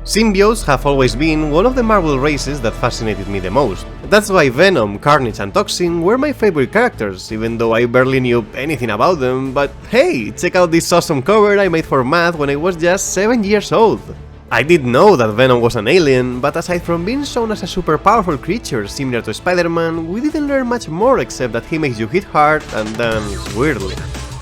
Symbiotes have always been one of the Marvel races that fascinated me the most. That's why Venom, Carnage and Toxin were my favorite characters, even though I barely knew anything about them, but hey, check out this awesome cover I made for math when I was just 7 years old! I did know that Venom was an alien, but aside from being shown as a super powerful creature similar to Spider-Man, we didn't learn much more except that he makes you hit hard and dance weirdly.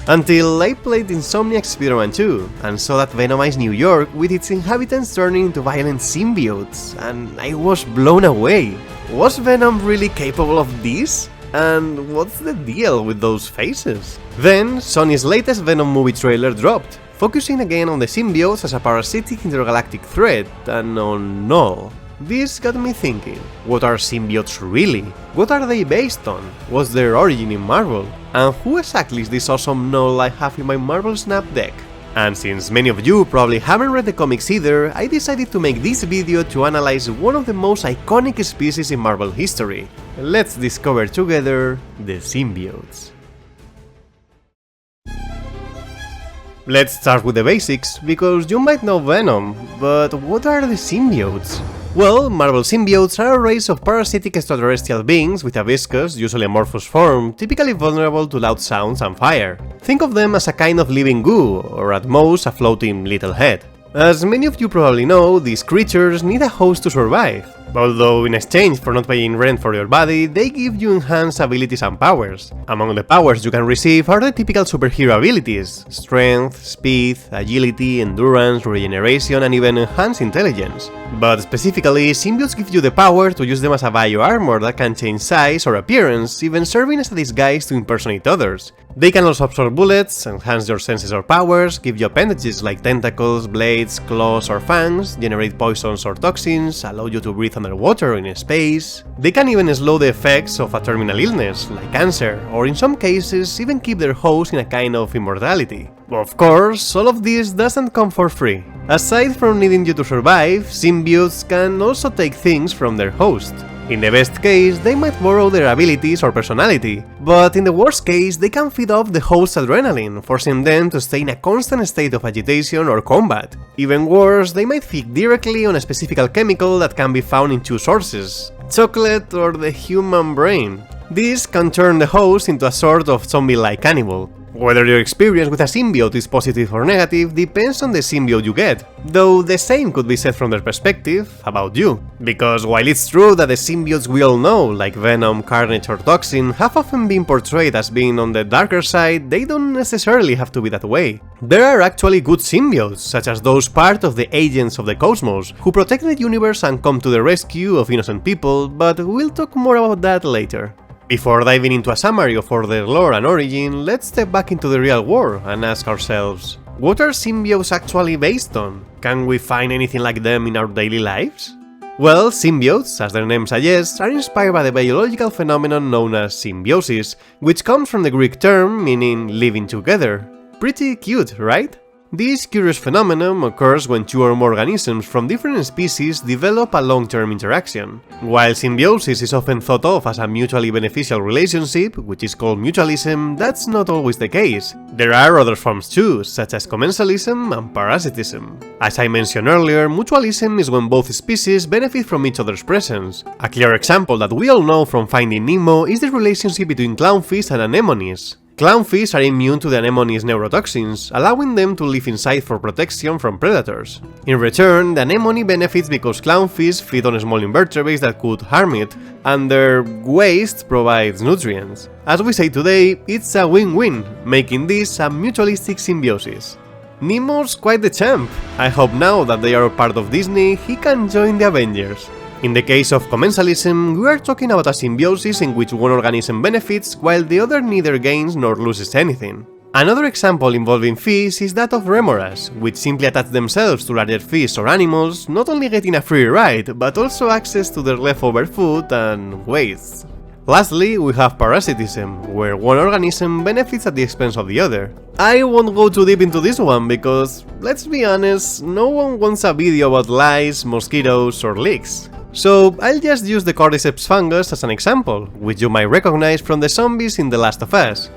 Until I played Insomniac Spider-Man 2, and saw that Venomized New York with its inhabitants turning into violent symbiotes, and I was blown away. Was Venom really capable of this? And what's the deal with those faces? Then, Sony's latest Venom movie trailer dropped, focusing again on the symbiotes as a parasitic intergalactic threat, and on Knull. This got me thinking, what are symbiotes really? What are they based on? What's their origin in Marvel? And who exactly is this awesome Knull I have in my Marvel Snap deck? And since many of you probably haven't read the comics either, I decided to make this video to analyze one of the most iconic species in Marvel history. Let's discover together the symbiotes. Let's start with the basics, because you might know Venom, but what are the symbiotes? Well, Marvel symbiotes are a race of parasitic extraterrestrial beings with a viscous, usually amorphous form, typically vulnerable to loud sounds and fire. Think of them as a kind of living goo, or at most a floating little head. As many of you probably know, these creatures need a host to survive, although in exchange for not paying rent for your body, they give you enhanced abilities and powers. Among the powers you can receive are the typical superhero abilities: strength, speed, agility, endurance, regeneration, and even enhanced intelligence. But specifically, symbiotes give you the power to use them as a bio-armor that can change size or appearance, even serving as a disguise to impersonate others. They can also absorb bullets, enhance your senses or powers, give you appendages like tentacles, blades, claws or fangs, generate poisons or toxins, allow you to breathe underwater or in space. They can even slow the effects of a terminal illness, like cancer, or in some cases even keep their host in a kind of immortality. Of course, all of this doesn't come for free. Aside from needing you to survive, symbiotes can also take things from their host. In the best case, they might borrow their abilities or personality, but in the worst case, they can feed off the host's adrenaline, forcing them to stay in a constant state of agitation or combat. Even worse, they might feed directly on a specific chemical that can be found in two sources: chocolate or the human brain. This can turn the host into a sort of zombie-like cannibal. Whether your experience with a symbiote is positive or negative depends on the symbiote you get, though the same could be said from their perspective about you. Because while it's true that the symbiotes we all know, like Venom, Carnage or Toxin, have often been portrayed as being on the darker side, they don't necessarily have to be that way. There are actually good symbiotes, such as those part of the Agents of the Cosmos, who protect the universe and come to the rescue of innocent people, but we'll talk more about that later. Before diving into a summary of all their lore and origin, let's step back into the real world and ask ourselves, what are symbiotes actually based on? Can we find anything like them in our daily lives? Well, symbiotes, as their name suggests, are inspired by the biological phenomenon known as symbiosis, which comes from the Greek term meaning living together. Pretty cute, right? This curious phenomenon occurs when two or more organisms from different species develop a long-term interaction. While symbiosis is often thought of as a mutually beneficial relationship, which is called mutualism, that's not always the case. There are other forms too, such as commensalism and parasitism. As I mentioned earlier, mutualism is when both species benefit from each other's presence. A clear example that we all know from Finding Nemo is the relationship between clownfish and anemones. Clownfish are immune to the anemone's neurotoxins, allowing them to live inside for protection from predators. In return, the anemone benefits because clownfish feed on small invertebrates that could harm it, and their waste provides nutrients. As we say today, it's a win-win, making this a mutualistic symbiosis. Nemo's quite the champ. I hope now that they are a part of Disney, he can join the Avengers. In the case of commensalism, we are talking about a symbiosis in which one organism benefits while the other neither gains nor loses anything. Another example involving fish is that of remoras, which simply attach themselves to larger fish or animals, not only getting a free ride, but also access to their leftover food and waste. Lastly, we have parasitism, where one organism benefits at the expense of the other. I won't go too deep into this one because, let's be honest, no one wants a video about lice, mosquitoes or leaks. So I'll just use the cordyceps fungus as an example, which you might recognize from the zombies in The Last of Us.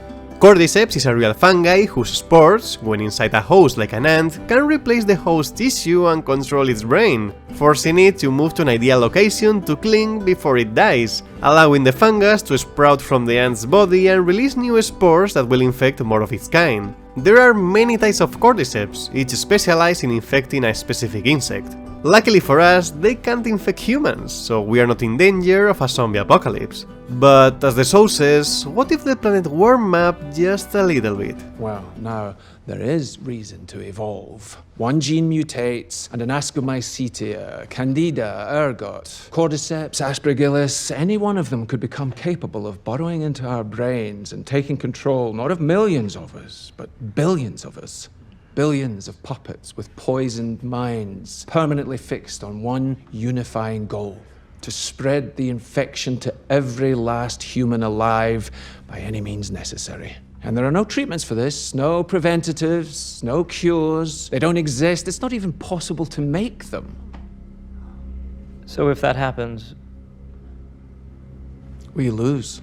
Cordyceps is a real fungi whose spores, when inside a host like an ant, can replace the host tissue and control its brain, forcing it to move to an ideal location to cling before it dies, allowing the fungus to sprout from the ant's body and release new spores that will infect more of its kind. There are many types of Cordyceps, each specialized in infecting a specific insect. Luckily for us, they can't infect humans, so we are not in danger of a zombie apocalypse. But as the show says, what if the planet warmed up just a little bit? Well, now, there is reason to evolve. One gene mutates, and an Ascomycetia, Candida, ergot, Cordyceps, Aspergillus, any one of them could become capable of burrowing into our brains and taking control not of millions of us, but billions of us. Billions of puppets with poisoned minds, permanently fixed on one unifying goal: to spread the infection to every last human alive by any means necessary. And there are no treatments for this, no preventatives, no cures. They don't exist. It's not even possible to make them. So if that happens, we lose.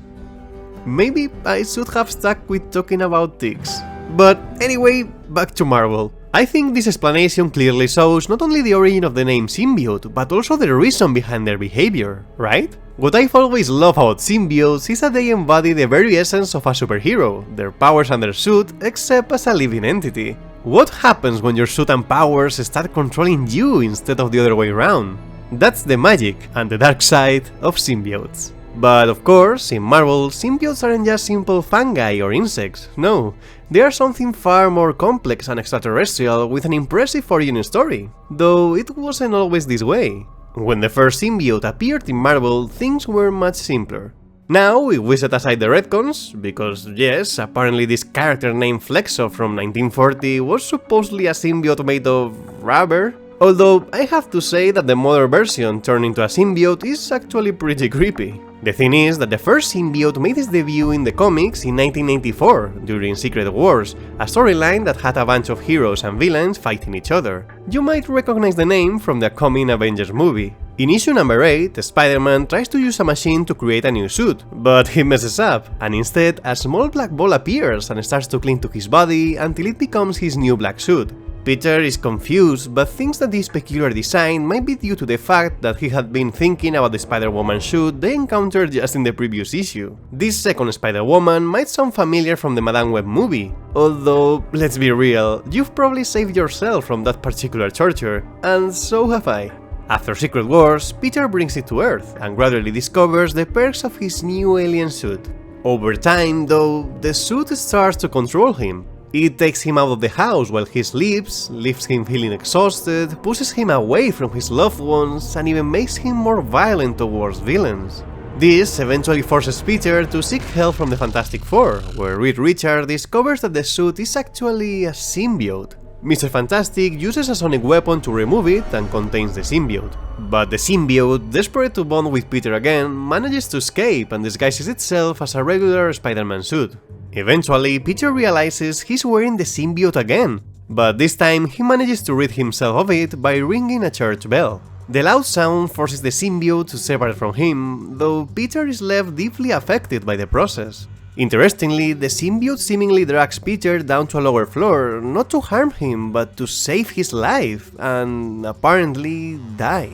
Maybe I should have stuck with talking about ticks. But anyway, back to Marvel. I think this explanation clearly shows not only the origin of the name symbiote, but also the reason behind their behavior, right? What I've always loved about symbiotes is that they embody the very essence of a superhero, their powers and their suit, except as a living entity. What happens when your suit and powers start controlling you instead of the other way around? That's the magic and the dark side of symbiotes. But of course, in Marvel, symbiotes aren't just simple fungi or insects, no. They are something far more complex and extraterrestrial with an impressive origin story, though it wasn't always this way. When the first symbiote appeared in Marvel, things were much simpler. Now, if we set aside the retcons, because yes, apparently this character named Flexo from 1940 was supposedly a symbiote made of rubber, although I have to say that the modern version turned into a symbiote is actually pretty creepy. The thing is that the first symbiote made its debut in the comics in 1994, during Secret Wars, a storyline that had a bunch of heroes and villains fighting each other. You might recognize the name from the upcoming Avengers movie. In issue number 8, Spider-Man tries to use a machine to create a new suit, but he messes up, and instead a small black ball appears and starts to cling to his body until it becomes his new black suit. Peter is confused, but thinks that this peculiar design might be due to the fact that he had been thinking about the Spider-Woman suit they encountered just in the previous issue. This second Spider-Woman might sound familiar from the Madame Web movie, although, let's be real, you've probably saved yourself from that particular torture, and so have I. After Secret Wars, Peter brings it to Earth and gradually discovers the perks of his new alien suit. Over time, though, the suit starts to control him. It takes him out of the house while he sleeps, leaves him feeling exhausted, pushes him away from his loved ones, and even makes him more violent towards villains. This eventually forces Peter to seek help from the Fantastic Four, where Reed Richards discovers that the suit is actually a symbiote. Mr. Fantastic uses a sonic weapon to remove it and contains the symbiote. But the symbiote, desperate to bond with Peter again, manages to escape and disguises itself as a regular Spider-Man suit. Eventually, Peter realizes he's wearing the symbiote again, but this time he manages to rid himself of it by ringing a church bell. The loud sound forces the symbiote to separate from him, though Peter is left deeply affected by the process. Interestingly, the symbiote seemingly drags Peter down to a lower floor, not to harm him, but to save his life, and apparently die.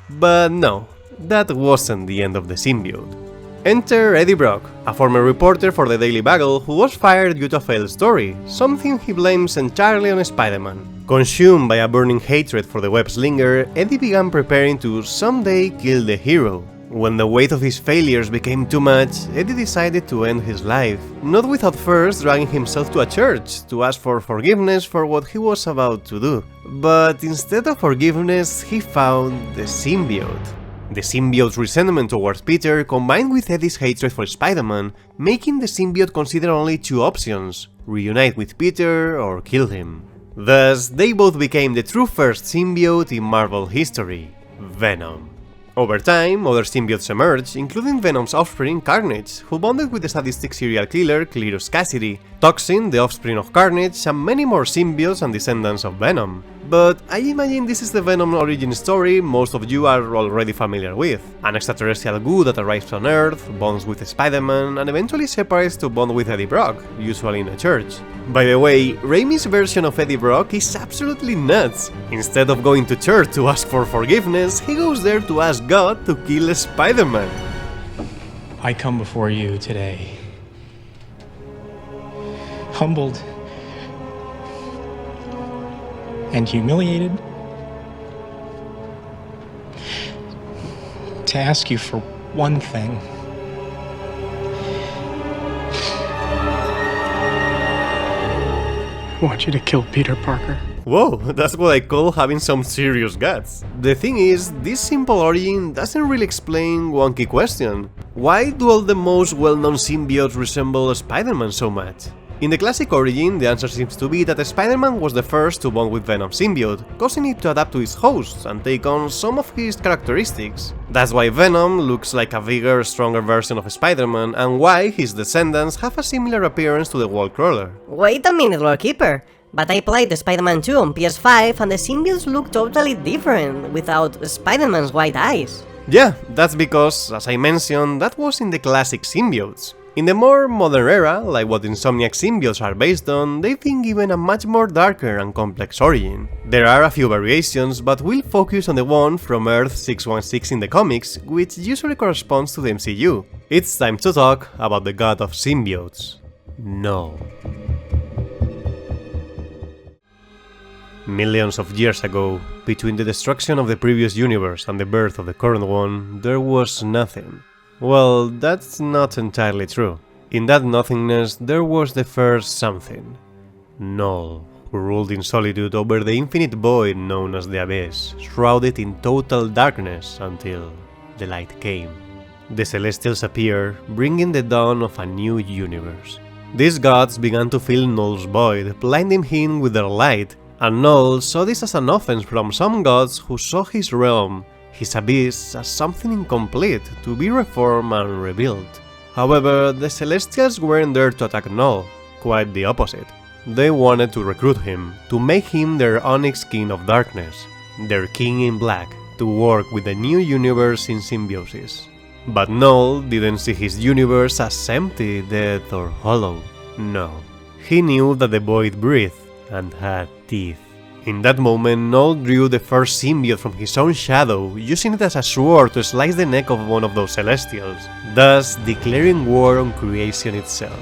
But no, that wasn't the end of the symbiote. Enter Eddie Brock, a former reporter for the Daily Bugle who was fired due to a failed story, something he blames entirely on Spider-Man. Consumed by a burning hatred for the web slinger, Eddie began preparing to someday kill the hero. When the weight of his failures became too much, Eddie decided to end his life, not without first dragging himself to a church to ask for forgiveness for what he was about to do. But instead of forgiveness, he found the symbiote. The symbiote's resentment towards Peter combined with Eddie's hatred for Spider-Man, making the symbiote consider only two options: reunite with Peter or kill him. Thus, they both became the true first symbiote in Marvel history, Venom. Over time, other symbiotes emerged, including Venom's offspring, Carnage, who bonded with the sadistic serial killer Cletus Cassidy, Toxin, the offspring of Carnage, and many more symbiotes and descendants of Venom. But I imagine this is the Venom origin story most of you are already familiar with. An extraterrestrial goo that arrives on Earth, bonds with Spider-Man, and eventually separates to bond with Eddie Brock, usually in a church. By the way, Raimi's version of Eddie Brock is absolutely nuts. Instead of going to church to ask for forgiveness, he goes there to ask God to kill Spider-Man. I come before you today, humbled and humiliated, to ask you for one thing. I want you to kill Peter Parker. Whoa, that's what I call having some serious guts. The thing is, this simple origin doesn't really explain one key question. Why do all the most well-known symbiotes resemble Spider-Man so much? In the classic origin, the answer seems to be that Spider-Man was the first to bond with Venom's symbiote, causing it to adapt to its host and take on some of his characteristics. That's why Venom looks like a bigger, stronger version of Spider-Man, and why his descendants have a similar appearance to the wall crawler. Wait a minute, LoreKeeper. But I played Spider-Man 2 on PS5 and the symbiotes look totally different without Spider-Man's white eyes. Yeah, that's because, as I mentioned, that was in the classic symbiotes. In the more modern era, like what Insomniac symbiotes are based on, they've been given a much more darker and complex origin. There are a few variations, but we'll focus on the one from Earth 616 in the comics, which usually corresponds to the MCU. It's time to talk about the god of symbiotes, Knull. Millions of years ago, between the destruction of the previous universe and the birth of the current one, there was nothing. Well, that's not entirely true. In that nothingness, there was the first something. Knull, who ruled in solitude over the infinite void known as the Abyss, shrouded in total darkness until the light came. The Celestials appeared, bringing the dawn of a new universe. These gods began to fill Knull's void, blinding him with their light, and Knull saw this as an offense from some gods who saw his realm, his abyss, as something incomplete to be reformed and rebuilt. However, the Celestials weren't there to attack Knull, quite the opposite. They wanted to recruit him, to make him their Onyx King of Darkness, their King in Black, to work with the new universe in symbiosis. But Knull didn't see his universe as empty, dead or hollow. No, he knew that the void breathed and had teeth. In that moment, Knull drew the first symbiote from his own shadow, using it as a sword to slice the neck of one of those Celestials, thus declaring war on creation itself.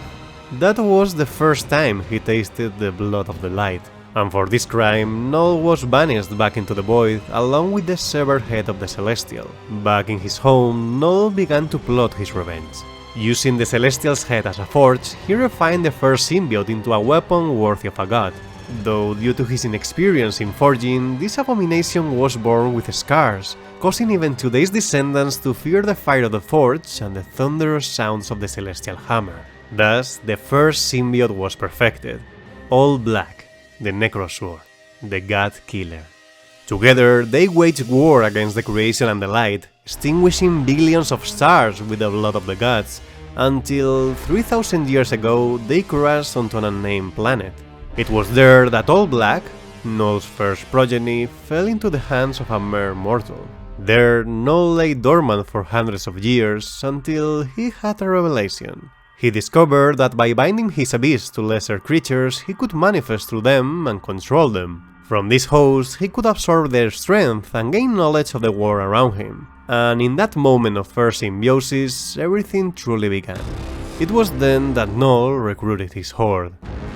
That was the first time he tasted the blood of the light, and for this crime, Knull was banished back into the void along with the severed head of the Celestial. Back in his home, Knull began to plot his revenge. Using the Celestial's head as a forge, he refined the first symbiote into a weapon worthy of a god. Though due to his inexperience in forging, this abomination was born with scars, causing even today's descendants to fear the fire of the forge and the thunderous sounds of the celestial hammer. Thus, the first symbiote was perfected. All Black, the Necrosword, the God Killer. Together, they waged war against the creation and the light, extinguishing billions of stars with the blood of the gods, until 3000 years ago they crashed onto an unnamed planet. It was there that All Black, Knull's first progeny, fell into the hands of a mere mortal. There, Knull lay dormant for hundreds of years until he had a revelation. He discovered that by binding his abyss to lesser creatures, he could manifest through them and control them. From this host, he could absorb their strength and gain knowledge of the world around him. And in that moment of first symbiosis, everything truly began. It was then that Knull recruited his horde.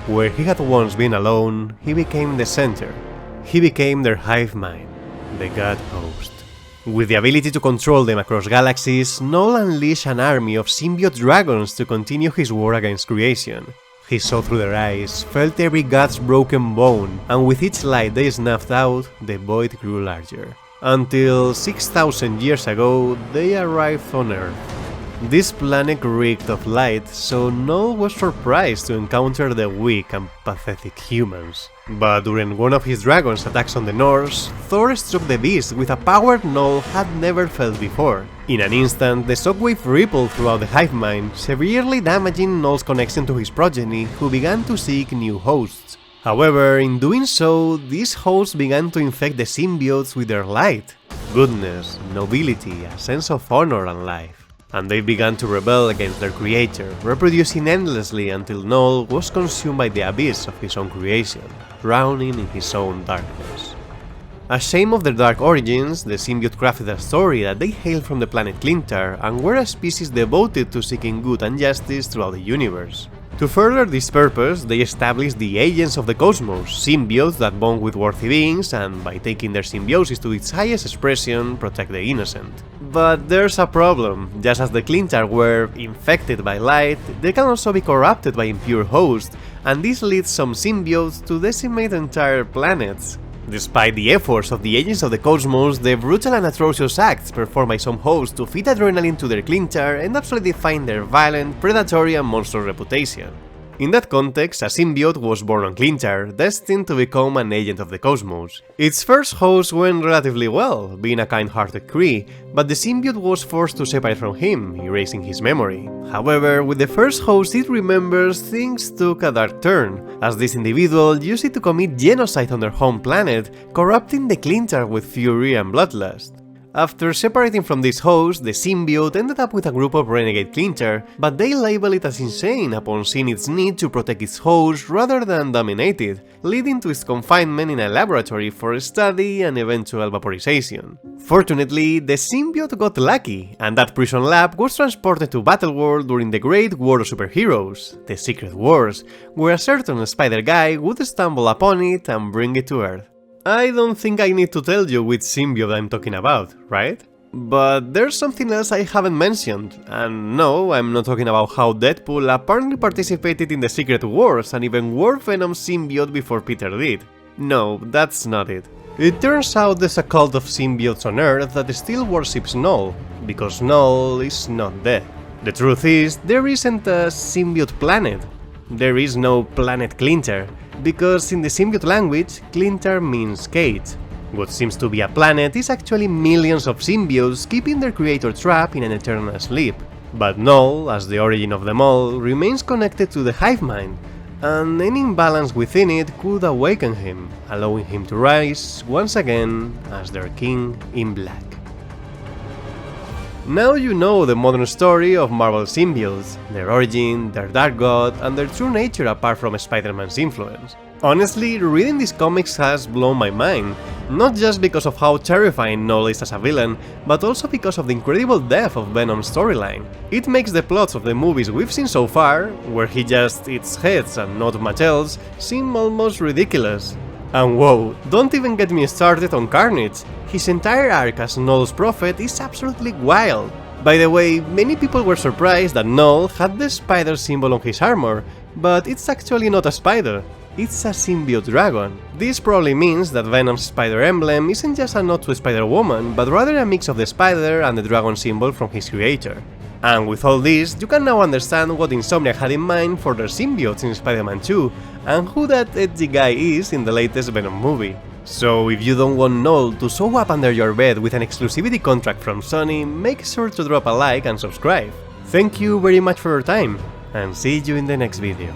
Where he had once been alone, he became the center. He became their hive mind, the God Host. With the ability to control them across galaxies, Knull unleashed an army of symbiote dragons to continue his war against creation. He saw through their eyes, felt every god's broken bone, and with each light they snuffed out, the void grew larger. Until 6,000 years ago, they arrived on Earth. This planet reeked of light, so Knull was surprised to encounter the weak and pathetic humans. But during one of his dragon's attacks on the Norse, Thor struck the beast with a power Knull had never felt before. In an instant, the shockwave rippled throughout the hive mind, severely damaging Knull's connection to his progeny, who began to seek new hosts. However, in doing so, these hosts began to infect the symbiotes with their light, goodness, nobility, a sense of honor and life. And they began to rebel against their creator, reproducing endlessly until Knull was consumed by the abyss of his own creation, drowning in his own darkness. Ashamed of their dark origins, the symbiote crafted a story that they hailed from the planet Klyntar and were a species devoted to seeking good and justice throughout the universe. To further this purpose, they established the Agents of the Cosmos, symbiotes that bond with worthy beings and, by taking their symbiosis to its highest expression, protect the innocent. But there's a problem. Just as the Klyntar were infected by light, they can also be corrupted by impure hosts, and this leads some symbiotes to decimate entire planets. Despite the efforts of the Agents of the Cosmos, the brutal and atrocious acts performed by some hosts to feed adrenaline to their Klyntar end up solidifying their violent, predatory and monstrous reputation. In that context, a symbiote was born on Klyntar, destined to become an Agent of the Cosmos. Its first host went relatively well, being a kind-hearted Kree, but the symbiote was forced to separate from him, erasing his memory. However, with the first host it remembers, things took a dark turn, as this individual used it to commit genocide on their home planet, corrupting the Klyntar with fury and bloodlust. After separating from this host, the symbiote ended up with a group of renegade Klyntar, but they label it as insane upon seeing its need to protect its host rather than dominate it, leading to its confinement in a laboratory for study and eventual vaporization. Fortunately, the symbiote got lucky, and that prison lab was transported to Battleworld during the Great War of Superheroes, the Secret Wars, where a certain spider guy would stumble upon it and bring it to Earth. I don't think I need to tell you which symbiote I'm talking about, right? But there's something else I haven't mentioned, and no, I'm not talking about how Deadpool apparently participated in the Secret Wars and even wore Venom's symbiote before Peter did. No, that's not it. It turns out there's a cult of symbiotes on Earth that still worships Knull, because Knull is not dead. The truth is, there isn't a symbiote planet. There is no planet Klyntar, because in the symbiote language, Klyntar means cage. What seems to be a planet is actually millions of symbiotes keeping their creator trapped in an eternal sleep. But Knull, as the origin of them all, remains connected to the hive mind, and any imbalance within it could awaken him, allowing him to rise once again as their king in black. Now you know the modern story of Marvel symbiotes, their origin, their dark god, and their true nature apart from Spider-Man's influence. Honestly, reading these comics has blown my mind, not just because of how terrifying Knull is as a villain, but also because of the incredible depth of Venom's storyline. It makes the plots of the movies we've seen so far, where he just eats heads and not much else, seem almost ridiculous. And whoa, don't even get me started on Carnage. His entire arc as Knull's prophet is absolutely wild. By the way, many people were surprised that Knull had the spider symbol on his armor, but it's actually not a spider. It's a symbiote dragon. This probably means that Venom's spider emblem isn't just a nod to Spider-Woman, but rather a mix of the spider and the dragon symbol from his creator. And with all this, you can now understand what Insomniac had in mind for their symbiotes in Spider-Man 2, and who that edgy guy is in the latest Venom movie. So if you don't want Knull to show up under your bed with an exclusivity contract from Sony, make sure to drop a like and subscribe. Thank you very much for your time, and see you in the next video.